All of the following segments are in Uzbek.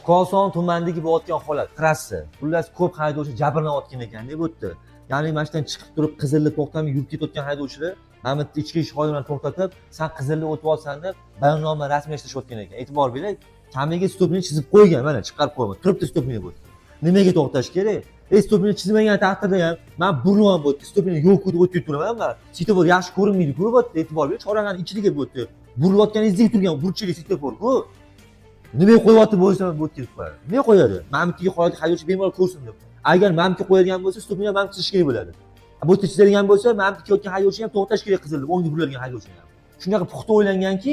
Koson tumanidagi bo'layotgan holat, trassa. Xullas ko'p haydovchi jabrlanayotgan ekan deb o'tdi. Ya'ni mana shundan chiqib turib Qizilni to'xtamay yurib ketayotgan haydovchilar mana bitta ichki ishlar xodimlarini to'xtatib, "Sen Qizilni o'tib olsan" deb bayonnoma rasmiylashtirishayotgan ekan. E'tibor bering, kamiga stopni chizib qo'ygan, mana chiqarib qo'ygan. Turibdi stopni bu. Nimaga to'xtash kerak? Stopni chizmagan taqdirda ham men burun bo'ldi. Stopni yo'q deb o'tib turaman men. Svetofor yaxshi ko'rinmaydi-ku bu yerda, e'tibor bering. Chorag'ani ichiga bo'ldi. Burilayotganingizdek turgan burchili svetofor-ku. Nimaga qo'yapti bo'lsa ham bo'lib ketibdi. Nima qo'yadi? Mamnikiga qo'yadi, haydovchi bemalol ko'rsin deb. Agar mamniki qo'yadigan bo'lsa, stopni ham mamniki chizish kerak bo'ladi. Bu yerda chizadigan bo'lsa, mamniki o'tgan haydovchi ham to'xtash kerak Qizilni, o'ngga buriladigan haydovchi ham. Shunaqa puxta o'ylanganki,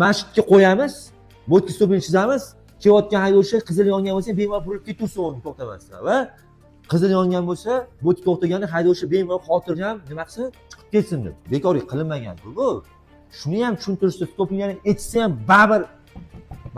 masjidga qo'yamiz, bu yerga stopni chizamiz, kelayotgan haydovchi Qizil yongan bo'lsa, bemalol burilib ketaversin o'ngga to'xtamasdan va Qizil yongan bo'lsa, bu yerga to'xtaganda haydovchi bemalol xotirjam nima qilsin, chiqib ketsin deb. Bekorga qilinmagan-ku bu. Shuni ham tushuntirishdi, stopni etsa ham baribir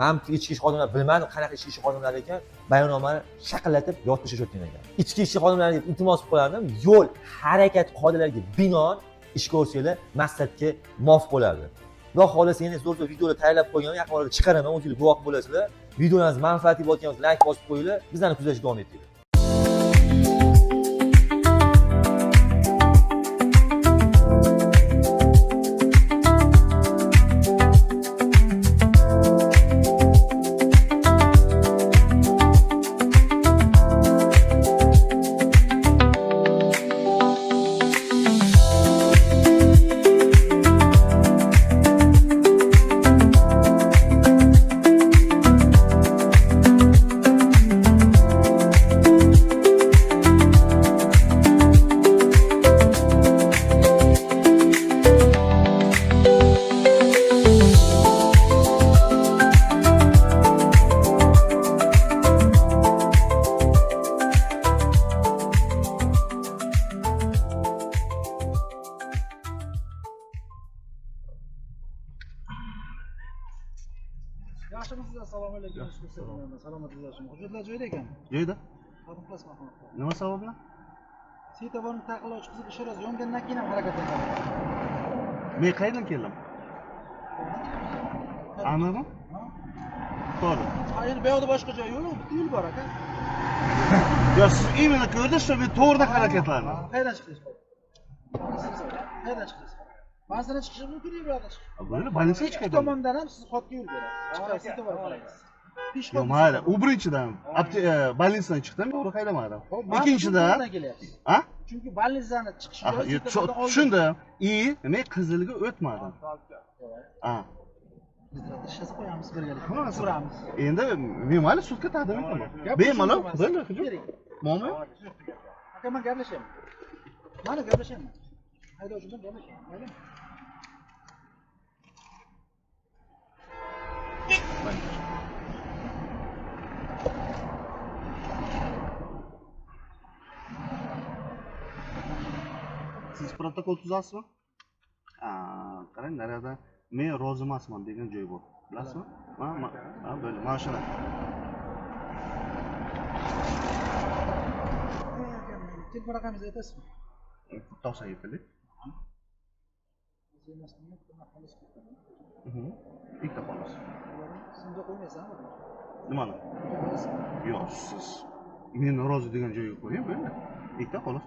Mamki ichki ish xodimlari bilmadim qanaqa ichki ish xodimlari ekan, bayonnomani shaqillatib yotishayotgan ekan. Ichki ish xodimlariga iltimos qilardim, yo'l harakat qoidalariga binoan ish ko'rsanglar maqsadga muvofiq bo'lardi. Xudo xolasa yana zo'r videolar tayyorlab qo'ygan, yaqin orada chiqaraman, o'zingiz guvoh bo'lasizlar. Videolarimiz manfaatli bo'lgan bo'lsa, like bosib qo'yinglar, bizlarni kuzatishga davom etinglar. Yaxshimisiz? Assalomu alaykum. Salomatligingizmi? Hujjatlar joyida ekan. Joyida. Xadim qilmasman. Nima sabab bilan? Svetoforni taqillovchi qizil ishorat yongandan keyin ham harakatlanadi. Men qayerdan keldim? Aniqmi? To'g'ri. Endi bu yoqda boshqa joy yo'q, bitta yo'l bor aka. Yo, siz imенно ko'rdingiz, men to'g'rida harakatlandim. Qayerdan chiqdingiz? Qayerdan chiqdingiz? Bazıdan chiqishim mumkin edi bu yoqda. Böyle больница Ikki chiqadi. tomondan ham siz xotga yo'l beradi. Chiqasiz, svetofor qaraysiz. Yo, mayli, u birinchidan больницаdan chiqdim, to'g'ri haydamadim. Ikkinchidan, ha? Chunki больницаdan chiqish joyi tushundim. Men Qizilga o'tmadim. Ha. Ishasiz qo'yamiz birgalikda. Hammasi. Ko'ramiz. Endi men mayli sudga taqdim etaman. Bemalol, bo'ldi, hujum. Muammo yo'q. Aka, men gaplashaman. Mana gaplashaman. Haydovchi bilan gaplashaman. Maylimi? Siz protokol tuzasizmi? Qarang, narada men rozi emasman degan joy bor. Bilasizmi? Ha, böyle, mana shuna. Telefon raqamingizni aytasizmi? 97 bitta xolos. Sizga qo'ymaysanmi? Nimani? Yo'q, siz men rozi degan joyga qo'ying, bo'ldi. Bitta xolos.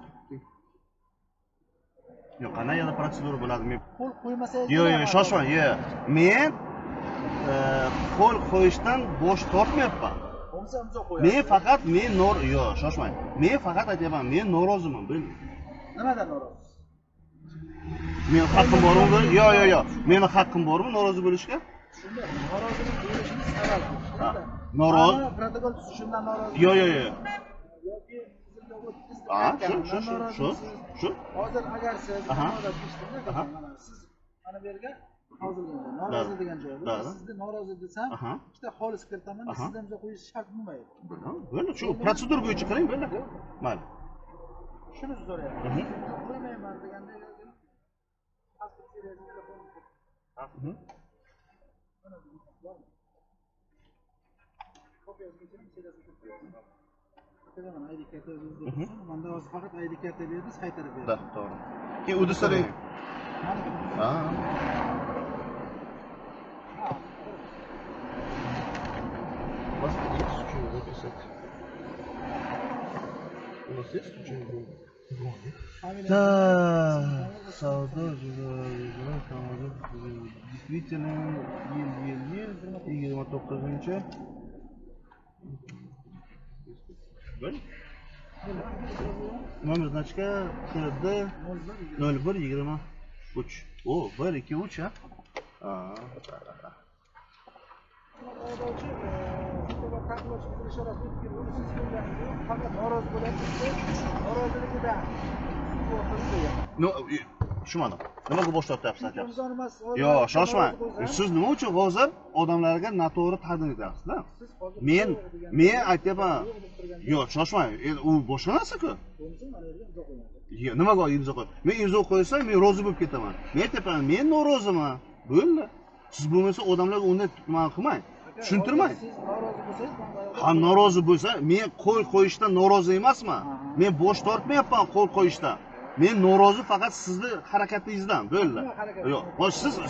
Yo'q, qanday yana protsedura bo'ladi? Men Qo'l qo'ymasangiz. yo'q, shoshmang, yo'q. Men qo'l qo'yishdan bosh tortmayapman. Bo'lmasa imzo qo'yasiz. Men faqat yo'q, shoshmang. Men faqat aytyapman, men noroziman, bo'ldi. Nimadan norozi? Men haqqim bormi? Yo'q. Meni haqqim bormi norozi bo'lishga? Shunda norozilik bo'lishingiz sababi. Norozi. Protokol tuzishimdan norozi. Yo'q. Yoki sizga o'tkiz. Shu. Hozir agar siz Aha. norozi eshitdingiz, mana siz mana bu yerga hozirgacha norozi degan joy bor. Sizni norozi desam, ikkita xolis kiritaman, sizdan imzo qo'yish shart bo'lmaydi. Bo'ldi, shu protsedura bo'yicha qiling, bo'ldi. Mayli. Shuni so'rayapman. Qo'ymayman deganda pasport seriyasini telefon. Mana ID kartangizni o'zgartirsin. Menda hozir faqat ID karta berdi, qaytarib berdi. Da, to'g'ri. Keyin udistering. Ha. Bas. Так, savdo действительно yil 29-chi. Номер значка KD 0123. O, 1 2 3 ha. No, tushunmadim. Nimaga bosh tortyapsiz aka? Yo'q, shoshmang. Siz nima uchun hozir odamlarga noto'g'ri taqdim etyapsiz-da? Men aytyapman. Yo'q, shoshmang. U boshqa narsa-ku. Nimaga imzo qo'y? Men imzo qo'ysam, men rozi bo'lib ketaman. Men aytyapman, men noroziman. Bo'ldi. Siz bo'lmasa odamlarga unday nima qilmang. Tushuntirmang. Ha, norozi bo'lsa, men qo'l qo'yishdan norozi emasman. Men bosh tortmayapman qo'l qo'yishdan. Men norozi faqat sizni harakatingizdan, bo'ldi. Yo'q,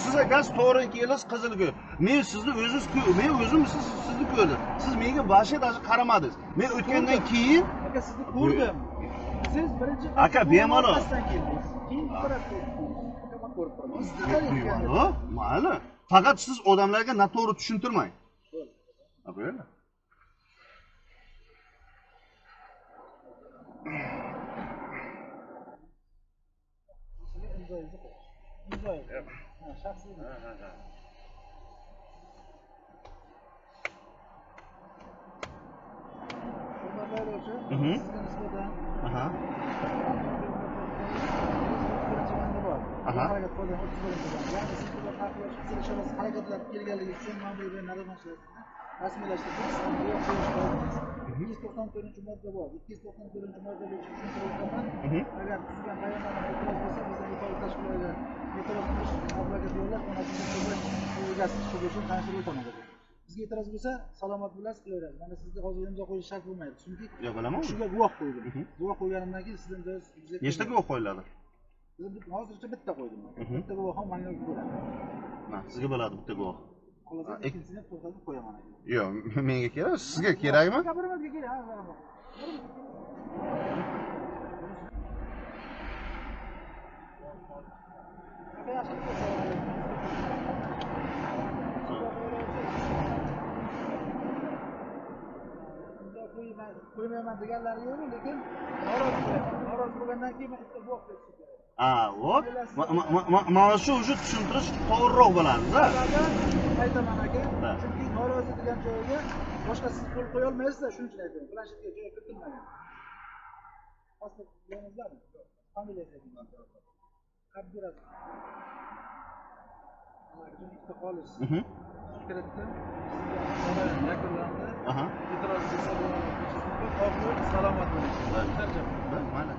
siz agarsiz to'g'ri kelasiz qizilga. Men sizni o'zim sizni ko'rdim. Siz menga boshqa даже qaramadingiz. Men o'tgandan keyin aka sizni ko'rdim. Siz birinchi aka bemalol. Keyin ko'rib turaman. Mayli. Faqat siz odamlarga noto'g'ri tushuntirmang. Bo'ldi. Shaxsiy. Sizga nisbatan harakat qilgan 31-dan. Ya'ni siz bu harakatlar kelganligi uchun ma'muriy nazorat rasmiylashtirdik. 294-modda bor. 294-modda bo'yicha tushuntirilgan. Agar tuzilgan bayonnomaga e'tiroz bo'lsa, bizdan yuqori tashkilotga e'tiroz qilish, avvalga yo'llash, mana shunday egasi chiqib uchun tanishtirib o'taman. Bizga e'tiroz bo'lsa, salomat bo'lasiz, qilaverasiz. Mana sizga hozir imzo qo'yish shart bo'lmaydi. Chunki yo'q, bilaman. Shunga guvoh qo'ydim. Guvoh qo'yganimdan keyin sizdan bizga nechta guvoh qo'yiladi? Hozircha bitta qo'ydim. Bitta guvoh ham menga bo'ladi. Sizga bo'ladi bitta guvoh. Xolos, ikkinchisini to'xtatib qo'yaman. Yo'q, menga kerak, sizga kerakmi? Birimizga kerak, ha. Qo'ymayman deganlari yo'q, lekin norozi bo'lgandan keyin men bitta guvoh berishim kerak. Hop. Mana shu уже tushuntirish to'g'riroq bo'ladi-da. Aytaman aka. Chunki norozi degan joyga boshqa siz qo'l qo'ya olmaysizlar, shuning uchun aytaman. Planshetga joy kiritilmagan. Pasport yozingizlarmi? Familiyangizni Abdurazak. Mana ikkita xolis. Kiritdim. Yakunlandi. E'tiroz bo'lsa, salomat bo'ling. Charchab. Mayli.